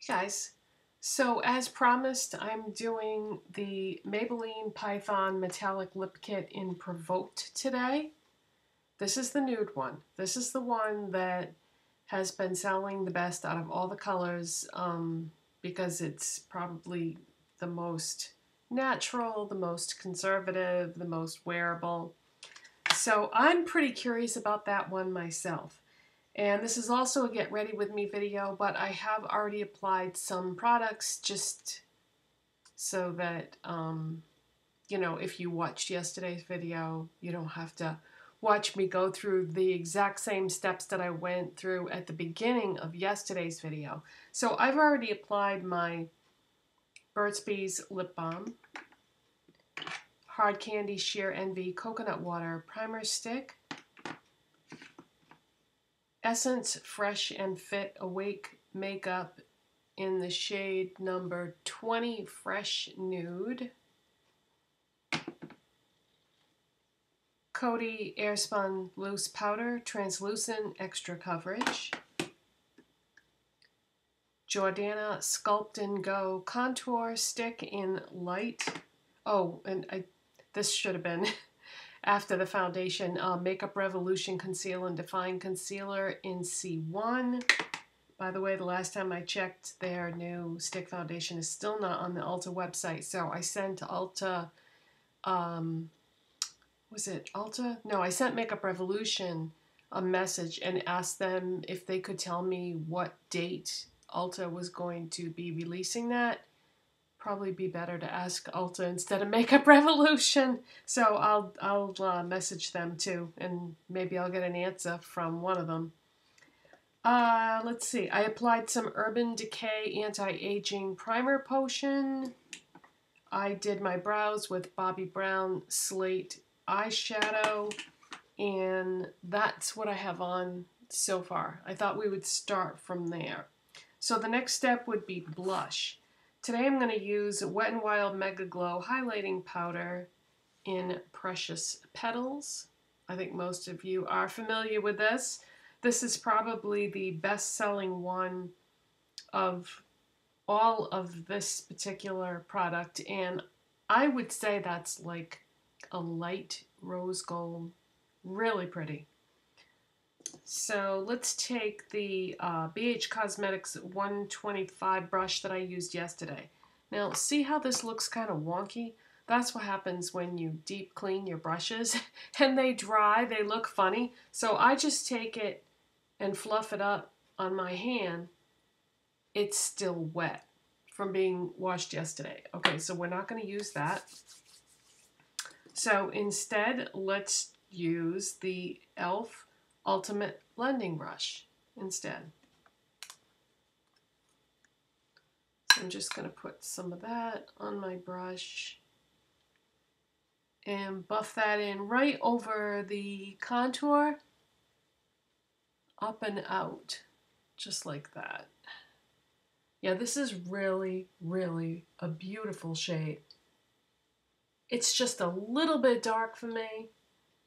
Hey guys, so as promised, I'm doing the Maybelline Python Metallic Lip Kit in Provoked today. This is the nude one. This is the one that has been selling the best out of all the colors because it's probably the most natural, the most conservative, the most wearable. So I'm pretty curious about that one myself. And this is also a get ready with me video, but I have already applied some products just so that, you know, if you watched yesterday's video, you don't have to watch me go through the exact same steps that I went through at the beginning of yesterday's video. So I've already applied my Burt's Bees Lip Balm, Hard Candy Sheer Envy Coconut Water Primer Stick, Essence Fresh and Fit Awake Makeup in the shade number 20 Fresh Nude, Coty Airspun Loose Powder Translucent Extra Coverage, Jordana Sculpt and Go Contour Stick in Light. Oh, and this should have been after the foundation, Makeup Revolution Conceal and Define Concealer in C1. By the way, the last time I checked, their new stick foundation is still not on the Ulta website. So I sent Ulta, was it Ulta? No, I sent Makeup Revolution a message and asked them if they could tell me what date Ulta was going to be releasing that. Probably be better to ask Ulta instead of Makeup Revolution. So I'll message them too, and maybe I'll get an answer from one of them. Let's see. I applied some Urban Decay Anti-Aging Primer Potion. I did my brows with Bobbi Brown Slate eyeshadow, and that's what I have on so far. I thought we would start from there. So the next step would be blush. Today I'm going to use Wet n Wild Megaglo Highlighting Powder in Precious Petals. I think most of you are familiar with this. This is probably the best-selling one of all of this particular product, and I would say that's like a light rose gold. Really pretty. So let's take the BH Cosmetics 125 brush that I used yesterday. Now see how this looks kind of wonky? That's what happens when you deep clean your brushes and they dry, they look funny. So I just take it and fluff it up on my hand. It's still wet from being washed yesterday. Okay, so we're not going to use that. So instead, let's use the e.l.f. Ultimate Blending Brush instead. So I'm just going to put some of that on my brush and buff that in right over the contour, up and out, just like that. Yeah, this is really, really a beautiful shade. It's just a little bit dark for me,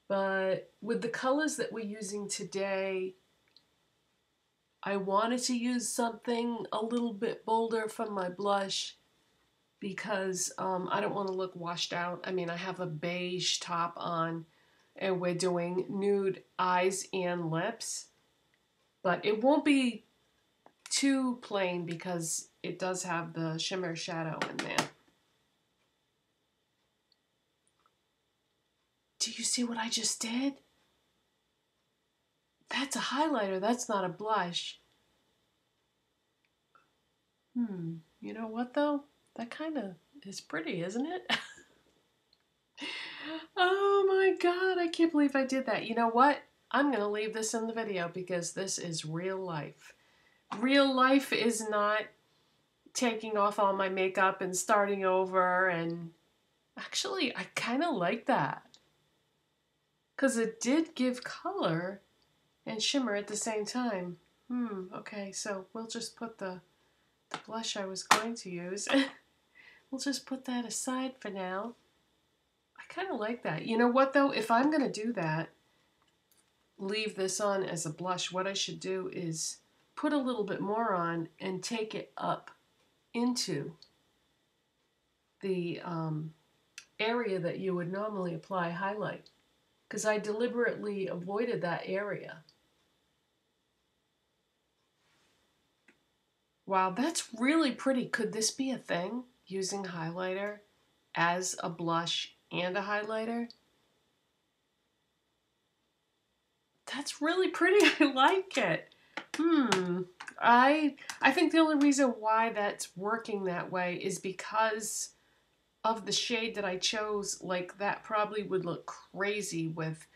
but with the colors that we're using today, I wanted to use something a little bit bolder for my blush because I don't want to look washed out. I mean, I have a beige top on and we're doing nude eyes and lips, but it won't be too plain because it does have the shimmer shadow in there. Do you see what I just did? That's a highlighter, that's not a blush. You know what though? That kind of is pretty, isn't it? Oh my god, I can't believe I did that. You know what? I'm going to leave this in the video because this is real life. Real life is not taking off all my makeup and starting over, and actually I kind of like that because it did give color and shimmer at the same time. Okay, so we'll just put the blush I was going to use. We'll just put that aside for now. I kind of like that. You know what though? If I'm going to do that, leave this on as a blush, what I should do is put a little bit more on and take it up into the area that you would normally apply highlight, because I deliberately avoided that area. Wow, that's really pretty. Could this be a thing? Using highlighter as a blush and a highlighter? That's really pretty. I like it. I think the only reason why that's working that way is because of the shade that I chose. Like, that probably would look crazy with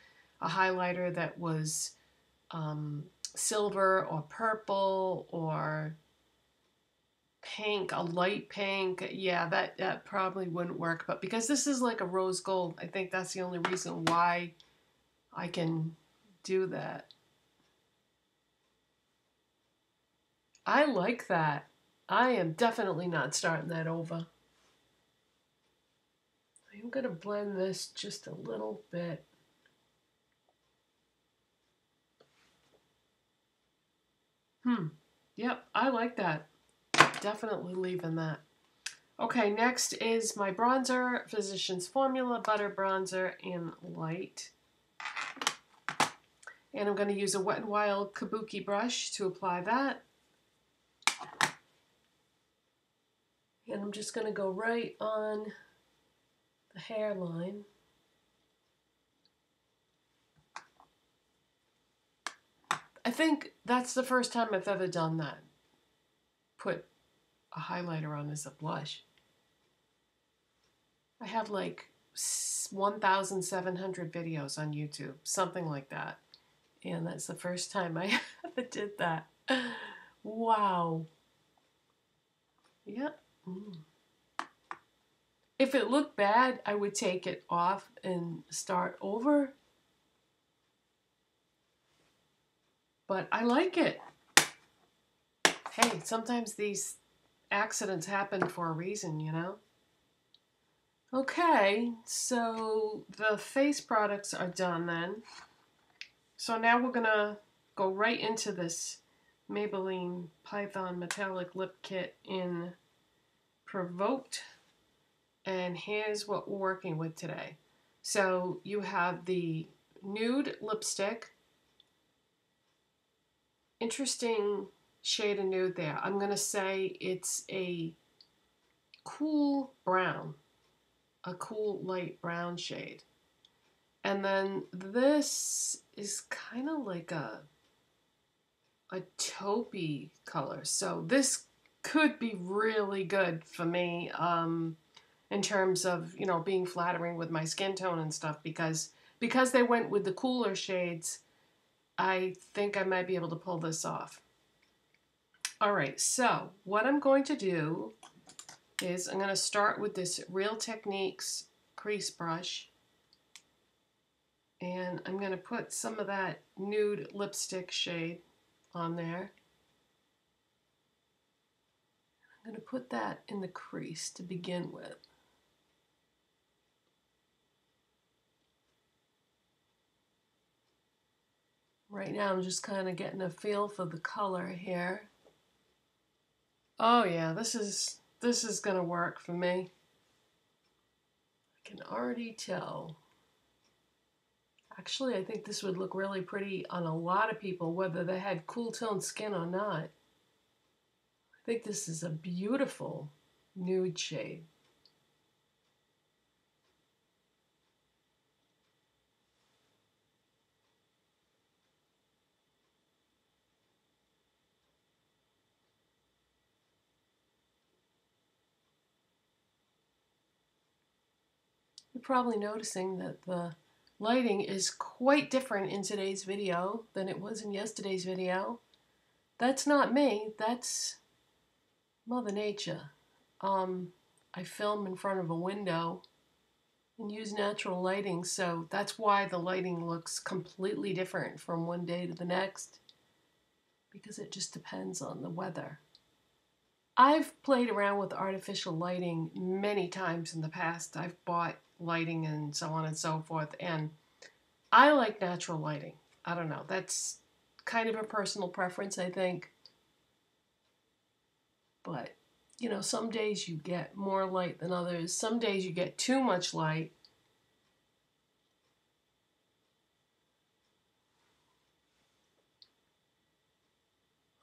a highlighter that was silver or purple or pink, a light pink. Yeah, that probably wouldn't work. But because this is like a rose gold, I think that's the only reason why I can do that. I like that. I am definitely not starting that over. I'm going to blend this just a little bit. Yep, I like that. Definitely leaving that. Okay, next is my bronzer, Physicians Formula Butter Bronzer in Light. And I'm going to use a Wet n Wild Kabuki brush to apply that. And I'm just going to go right on the hairline. I think that's the first time I've ever done that. Put a highlighter on as a blush. I have like 1,700 videos on YouTube, something like that. And that's the first time I ever did that. Wow. Yep. If it looked bad, I would take it off and start over. But I like it. Hey, sometimes these accidents happen for a reason, you know? Okay, so the face products are done then. So now we're gonna go right into this Maybelline Python Metallic Lip Kit in Provoked. And here's what we're working with today. So you have the Nude lipstick. Interesting shade of nude there. I'm going to say it's a cool brown, a cool light brown shade. And then this is kind of like a taupey color. So this could be really good for me in terms of, you know, being flattering with my skin tone and stuff, because they went with the cooler shades. I think I might be able to pull this off. All right, so what I'm going to do is I'm going to start with this Real Techniques crease brush. And I'm going to put some of that nude lipstick shade on there. I'm going to put that in the crease to begin with. Right now I'm just kind of getting a feel for the color here. Oh yeah, this is gonna work for me. I can already tell. Actually, I think this would look really pretty on a lot of people, whether they had cool toned skin or not. I think this is a beautiful nude shade. You're probably noticing that the lighting is quite different in today's video than it was in yesterday's video. That's not me, that's Mother Nature. I film in front of a window and use natural lighting, so that's why the lighting looks completely different from one day to the next, because it just depends on the weather. I've played around with artificial lighting many times in the past. I've bought lighting and so on and so forth, and I like natural lighting. I don't know, that's kind of a personal preference, I think. But, you know, some days you get more light than others. Some days you get too much light.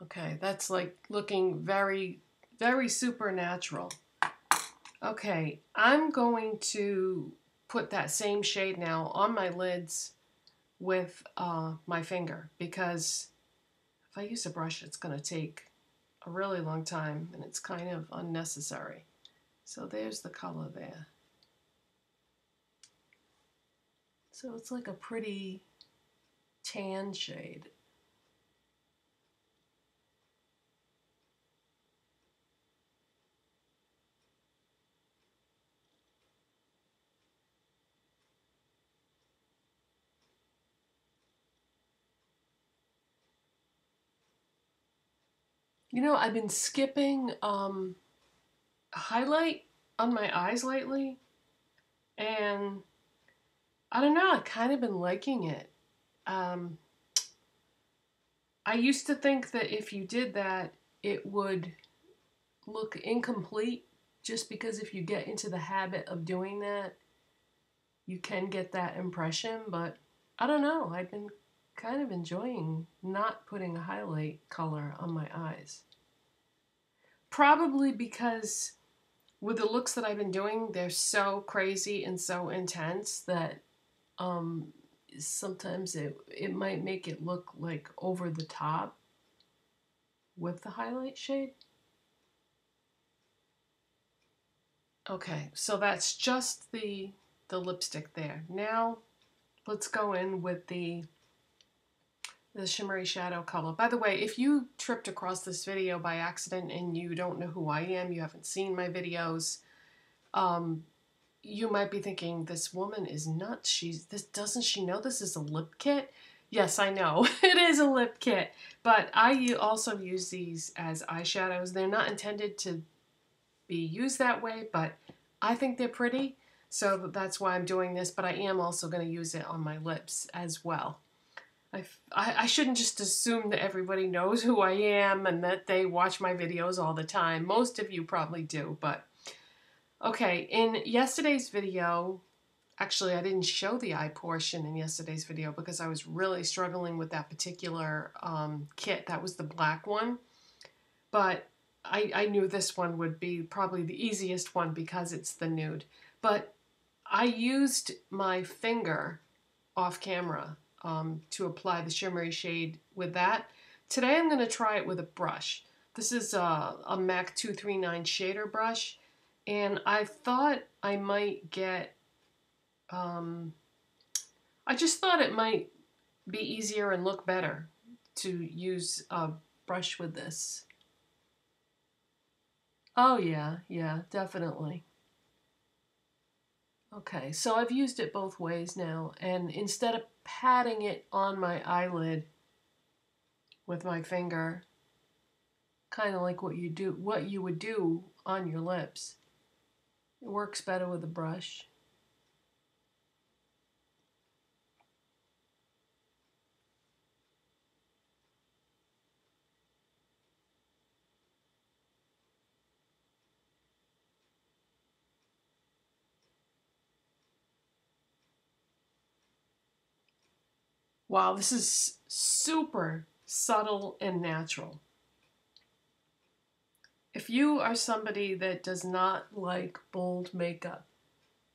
Okay, that's like looking very, very supernatural. Okay, I'm going to put that same shade now on my lids with my finger, because if I use a brush, it's going to take a really long time and it's kind of unnecessary. So there's the color there. So it's like a pretty tan shade. You know, I've been skipping highlight on my eyes lately, and I don't know, I've kind of been liking it. I used to think that if you did that, it would look incomplete, just because if you get into the habit of doing that, you can get that impression, but I don't know, I've been kind of enjoying not putting a highlight color on my eyes. Probably because with the looks that I've been doing, they're so crazy and so intense that sometimes it might make it look like over the top with the highlight shade. Okay, so that's just the lipstick there. Now let's go in with the shimmery shadow color. By the way, if you tripped across this video by accident and you don't know who I am, you haven't seen my videos, you might be thinking, this woman is nuts. Doesn't she know this is a lip kit? Yes, I know, it is a lip kit, but I also use these as eyeshadows. They're not intended to be used that way, but I think they're pretty, so that's why I'm doing this, but I am also going to use it on my lips as well. I shouldn't just assume that everybody knows who I am and that they watch my videos all the time. Most of you probably do, but okay, in yesterday's video, actually I didn't show the eye portion in yesterday's video because I was really struggling with that particular kit. That was the black one, but I knew this one would be probably the easiest one because it's the nude. But I used my finger off camera to apply the shimmery shade with that. Today I'm going to try it with a brush. This is a MAC 239 shader brush, and I thought I might get, I just thought it might be easier and look better to use a brush with this. Oh yeah, definitely. Okay, so I've used it both ways now, and instead of patting it on my eyelid with my finger, kind of like what you would do on your lips, it works better with a brush. Wow, this is super subtle and natural. If you are somebody that does not like bold makeup,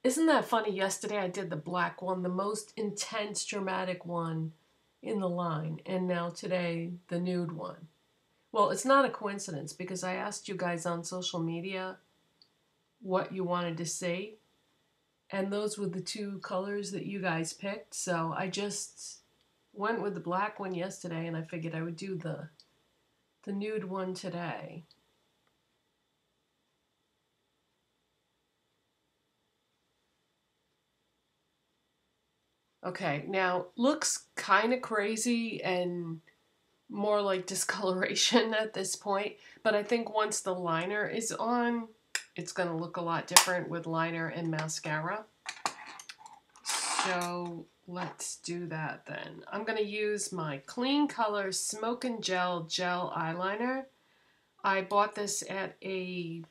isn't that funny? Yesterday I did the black one, the most intense, dramatic one in the line, and now today the nude one. Well, it's not a coincidence because I asked you guys on social media what you wanted to see, and those were the two colors that you guys picked, so I just went with the black one yesterday, and I figured I would do the nude one today. Okay, now looks kind of crazy and more like discoloration at this point, but I think once the liner is on, it's going to look a lot different with liner and mascara. So let's do that then. I'm going to use my Kleancolor Smokin' Gel eyeliner. I bought this at a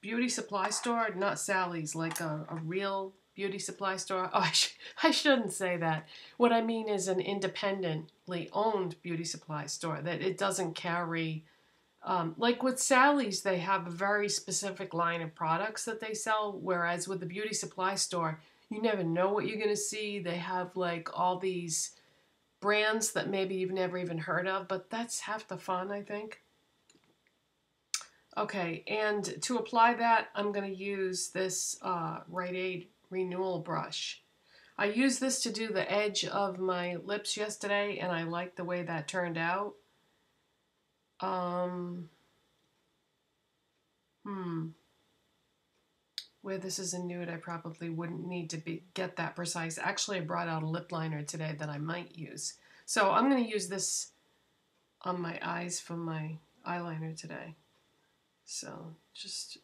beauty supply store, not Sally's, like a real beauty supply store. Oh, I shouldn't say that. What I mean is an independently owned beauty supply store, that it doesn't carry, like with Sally's, they have a very specific line of products that they sell, whereas with the beauty supply store, you never know what you're going to see. They have like all these brands that maybe you've never even heard of, but that's half the fun, I think. Okay, and to apply that, I'm going to use this Rite Aid Renewal Brush. I used this to do the edge of my lips yesterday, and I like the way that turned out. Um, Where this is a nude, I probably wouldn't need to get that precise. Actually, I brought out a lip liner today that I might use. So I'm going to use this on my eyes for my eyeliner today. So just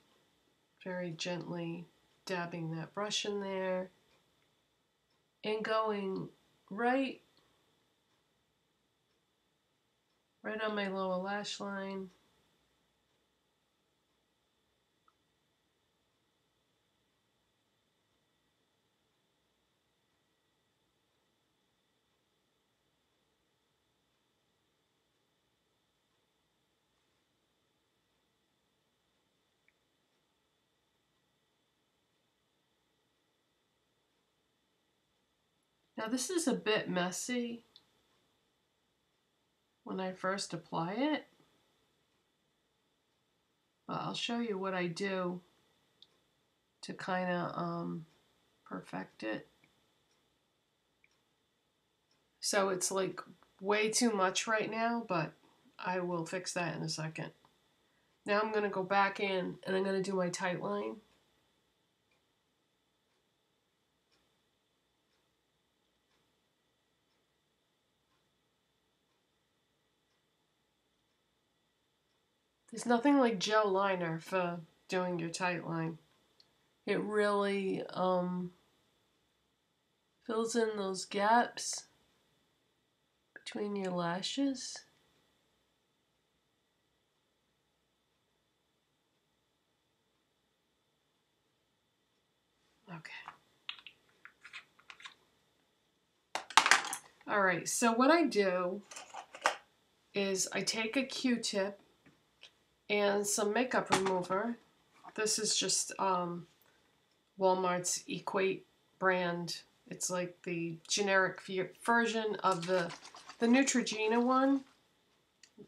very gently dabbing that brush in there and going right on my lower lash line. Now this is a bit messy when I first apply it, but I'll show you what I do to kind of perfect it. So it's like way too much right now, but I will fix that in a second. Now I'm going to go back in and I'm going to do my tight line. There's nothing like gel liner for doing your tight line. It really fills in those gaps between your lashes. Okay. All right, so what I do is I take a Q-tip and some makeup remover. This is just Walmart's Equate brand. It's like the generic version of the Neutrogena one.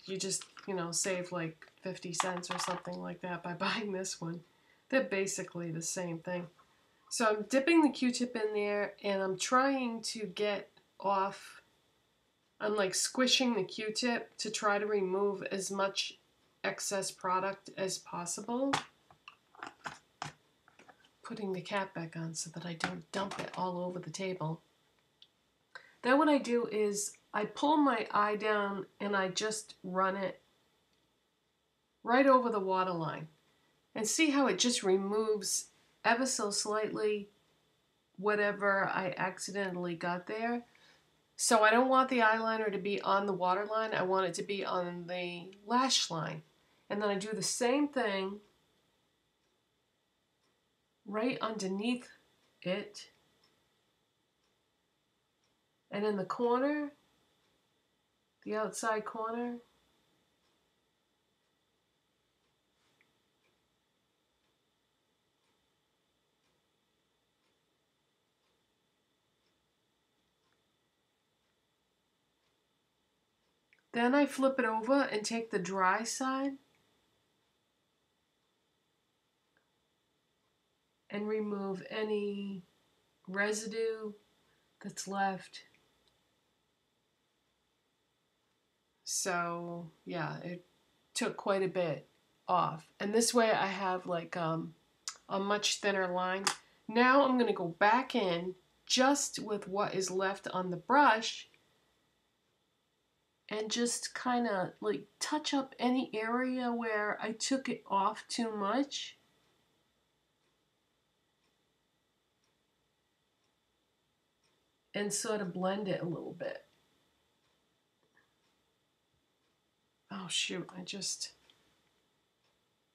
You just, save like 50 cents or something like that by buying this one. They're basically the same thing. So I'm dipping the Q-tip in there and I'm trying to get off, I'm like squishing the Q-tip to try to remove as much excess product as possible. Putting the cap back on so that I don't dump it all over the table. Then what I do is I pull my eye down and I just run it right over the waterline. And see how it just removes ever so slightly whatever I accidentally got there. So I don't want the eyeliner to be on the waterline. I want it to be on the lash line. And then I do the same thing right underneath it. And in the corner, the outside corner, then I flip it over and take the dry side and remove any residue that's left. So yeah, it took quite a bit off. And this way I have like a much thinner line. Now I'm going to go back in just with what is left on the brush and just kind of like touch up any area where I took it off too much. And sort of blend it a little bit. Oh shoot, I just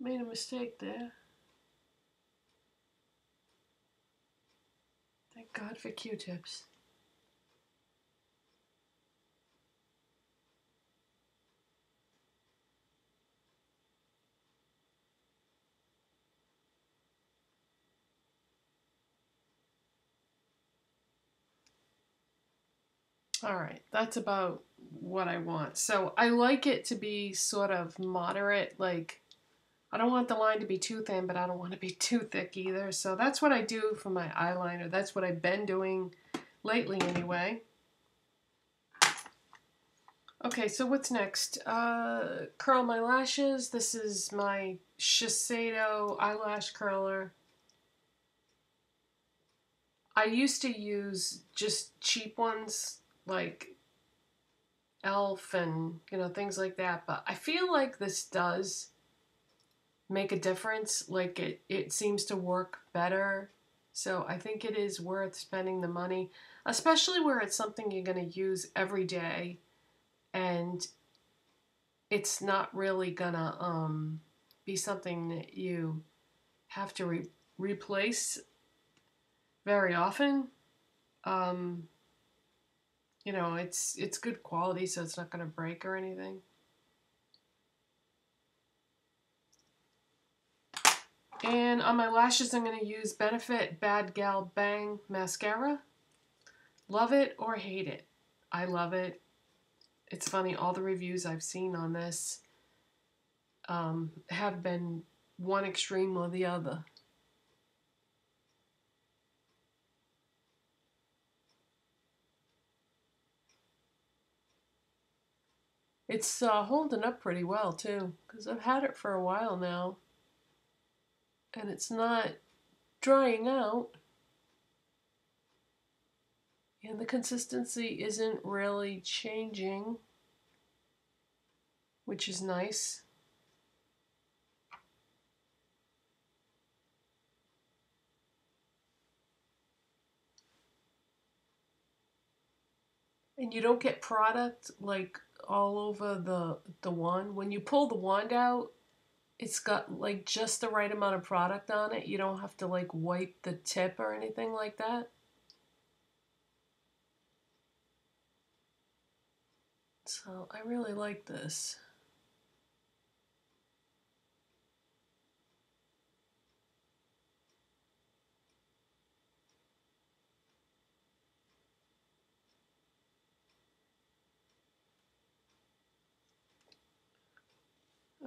Made a mistake there. Thank God for Q-tips. All right, that's about what I want. So I like it to be sort of moderate, like I don't want the line to be too thin, but I don't want to be too thick either. So that's what I do for my eyeliner. That's what I've been doing lately anyway. Okay, so what's next? Curl my lashes. This is my Shiseido eyelash curler. I used to use just cheap ones like Elf and, you know, things like that. But I feel like this does make a difference. Like it seems to work better. So I think it is worth spending the money, especially where it's something you're going to use every day and it's not really gonna be something that you have to replace very often. You know, it's good quality, so it's not gonna break or anything. And on my lashes, I'm gonna use Benefit Bad Gal Bang Mascara. Love it or hate it. I love it. It's funny, all the reviews I've seen on this have been one extreme or the other. It's holding up pretty well too, because I've had it for a while now, and it's not drying out, and the consistency isn't really changing, which is nice. And you don't get product like all over the wand. When you pull the wand out, it's got like just the right amount of product on it. You don't have to like wipe the tip or anything like that. So I really like this.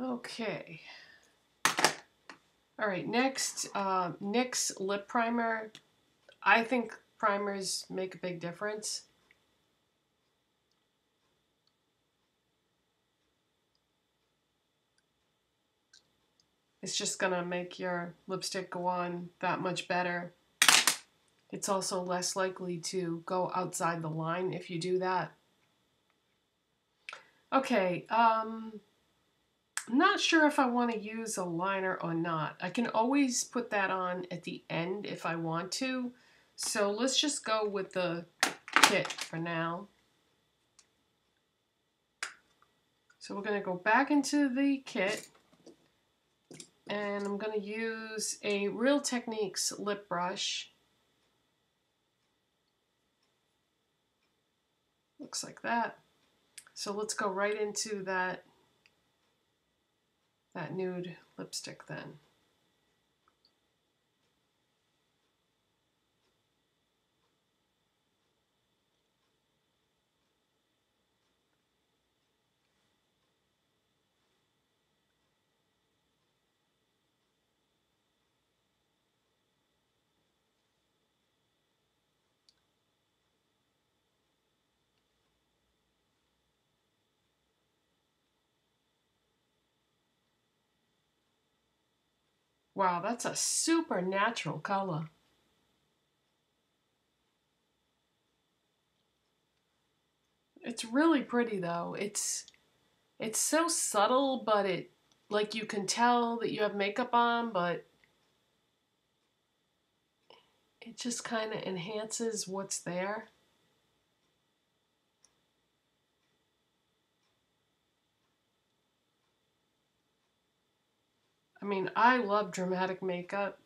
Okay. All right, next, NYX Lip Primer. I think primers make a big difference. It's just gonna make your lipstick go on that much better. It's also less likely to go outside the line if you do that. Okay, I'm not sure if I want to use a liner or not. I can always put that on at the end if I want to. So let's just go with the kit for now. So we're going to go back into the kit. And I'm going to use a Real Techniques lip brush. Looks like that. So let's go right into that nude lipstick then. Wow, that's a super natural color. It's really pretty though. It's so subtle, but it like you can tell that you have makeup on, but it just kind of enhances what's there. I mean, I love dramatic makeup,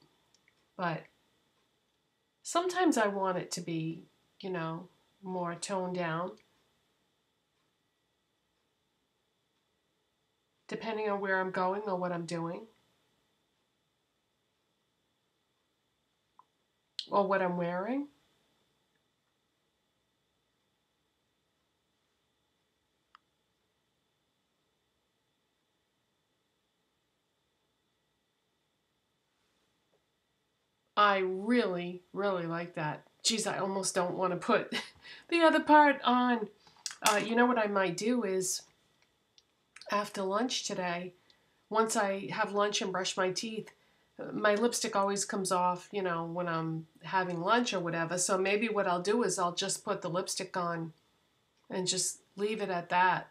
but sometimes I want it to be, you know, more toned down, depending on where I'm going or what I'm doing, or what I'm wearing. I really, really like that. Geez, I almost don't want to put the other part on. You know what I might do is, after lunch today, once I have lunch and brush my teeth, my lipstick always comes off, you know, when I'm having lunch or whatever. So maybe what I'll do is I'll just put the lipstick on and just leave it at that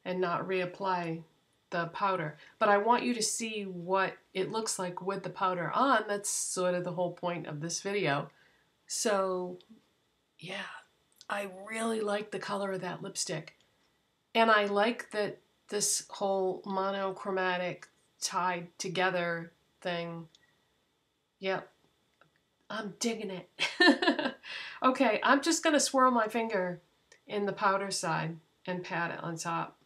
and not reapply the powder. But I want you to see what it looks like with the powder on. That's sort of the whole point of this video. So yeah, I really like the color of that lipstick. And I like that this whole monochromatic tied together thing. Yep, I'm digging it. Okay, I'm just going to swirl my finger in the powder side and pat it on top.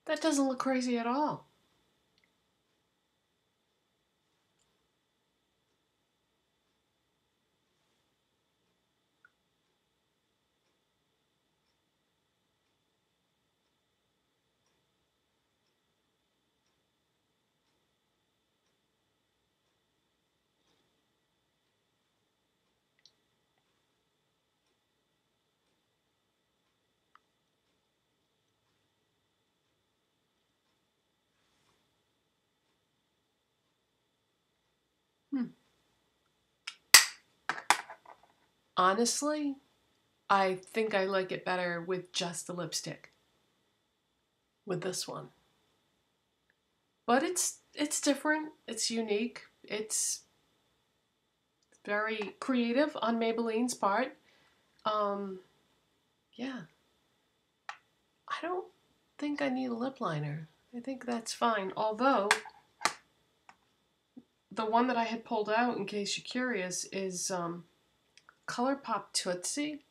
That doesn't look crazy at all. Honestly, I think I like it better with just the lipstick, with this one. But it's different, it's unique, it's very creative on Maybelline's part. Yeah, I don't think I need a lip liner. I think that's fine. Although, the one that I had pulled out, in case you're curious, is ColourPop Tootsie.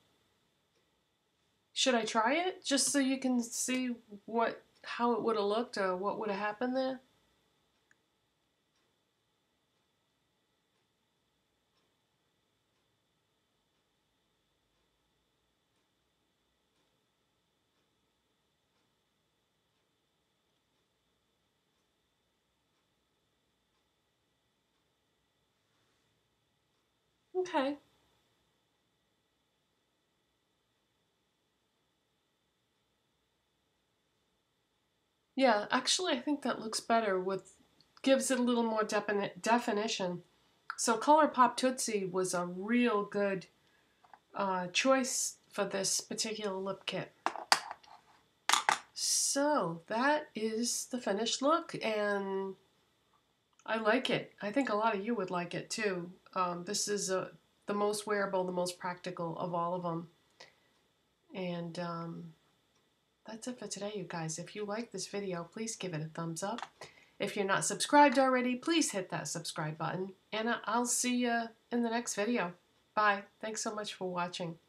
Should I try it? Just so you can see how it would have looked or what would have happened there? Okay. Yeah, actually I think that looks better gives it a little more definition. So ColourPop Tootsie was a real good choice for this particular lip kit. So that is the finished look, and I like it. I think a lot of you would like it too. This is the most wearable, the most practical of all of them. And that's it for today, you guys. If you like this video, please give it a thumbs up. If you're not subscribed already, please hit that subscribe button. And I'll see you in the next video. Bye. Thanks so much for watching.